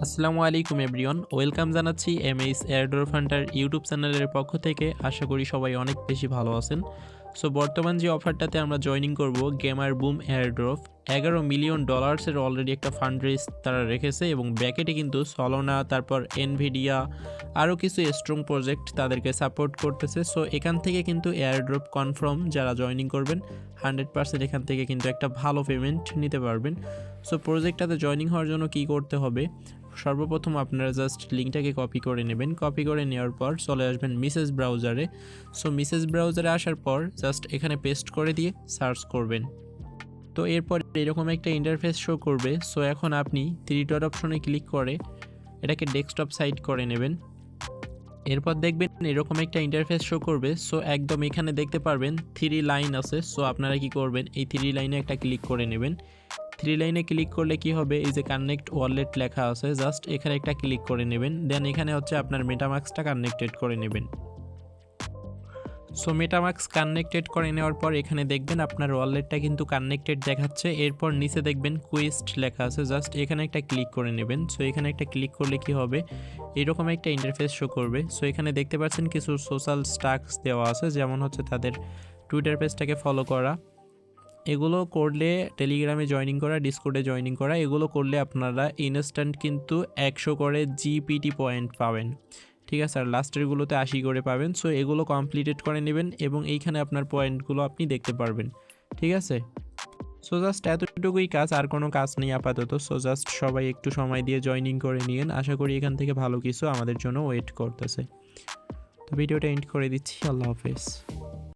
আসসালামু আলাইকুম everyone, welcome জানাচ্ছি এমএস এয়ারড্রপ হান্টার ইউটিউব চ্যানেলের পক্ষ থেকে। আশা করি সবাই অনেক বেশি ভালো আছেন। সো বর্তমান যে অফারটাতে আমরা জয়েনিং করব, gamer broom airdrop, $11 million already একটা ফান্ড রেজ তারা রেখেছে এবং ব্যাকেটে কিন্তু সলোনা, তারপর এনভিডিয়া, আরও কিছু স্ট্রং প্রজেক্ট তাদেরকে সাপোর্ট করতেছে। সো এখান থেকে কিন্তু এয়ারড্রপ কনফার্ম যারা জয়েনিং করবেন 100% এখান থেকে কিন্তু একটা ভালো পেমেন্ট নিতে পারবেন। সো প্রজেক্টটাতে জয়েনিং হওয়ার জন্য কী করতে হবে, সর্বপ্রথম আপনারা জাস্ট লিঙ্কটাকে কপি করে নেবেন। কপি করে নেওয়ার পর চলে আসবেন মিসেস ব্রাউজারে। সো মিসেস ব্রাউজারে আসার পর জাস্ট এখানে পেস্ট করে দিয়ে সার্চ করবেন। তো এরপর এরকম একটা ইন্টারফেস শো করবে। সো এখন আপনি থ্রি ডট অপশনে ক্লিক করে এটাকে ডেস্কটপ সাইড করে নেবেন। এরপর দেখবেন এরকম একটা ইন্টারফেস শো করবে। সো একদম এখানে দেখতে পারবেন থ্রি লাইন আছে। সো আপনারা কি করবেন, এই থ্রি লাইনে একটা ক্লিক করে নেবেন। থ্রি লাইনে ক্লিক করলে কি হবে, এই যে কানেক্ট ওয়ালেট লেখা আছে, জাস্ট এখানে একটা ক্লিক করে নেবেন। দেন এখানে হচ্ছে আপনার মেটামাস্কটা কানেক্টেড করে নেবেন। সো মেটামাস্ক কানেক্টেড করে নেওয়ার পর এখানে দেখবেন আপনার ওয়ালেটটা কিন্তু কানেক্টেড দেখাচ্ছে। এরপর নিচে দেখবেন কুইস্ট লেখা আছে, জাস্ট এখানে একটা ক্লিক করে নেবেন। সো এখানে একটা ক্লিক করলে কি হবে, এরকম একটা ইন্টারফেস শো করবে। সো এখানে দেখতে পাচ্ছেন কিছু সোশ্যাল স্টাক্স দেওয়া আছে, যেমন হচ্ছে তাদের টুইটার পেজটাকে ফলো করা। এগুলো করলে টেলিগ্রামে জয়েনিং করা, ডিসকর্ডে জয়েনিং করা, এগুলো করলে আপনারা ইনস্ট্যান্ট কিন্তু 100 করে জিপিটি পয়েন্ট পাবেন। ঠিক আছে, আর লাস্টেরগুলোতে 80 করে পাবেন। সো এগুলো কমপ্লিটেড করে নেবেন এবং এইখানে আপনার পয়েন্টগুলো আপনি দেখতে পারবেন। ঠিক আছে, সো জাস্ট এতটুকুই কাজ, আর কোনো কাজ নেই আপাতত। সো জাস্ট সবাই একটু সময় দিয়ে জয়েনিং করে নিন। আশা করি এখান থেকে ভালো কিছু আমাদের জন্য ওয়েট করতেছে। তো ভিডিওটা এন্ড করে দিচ্ছি। আল্লাহ হাফেজ।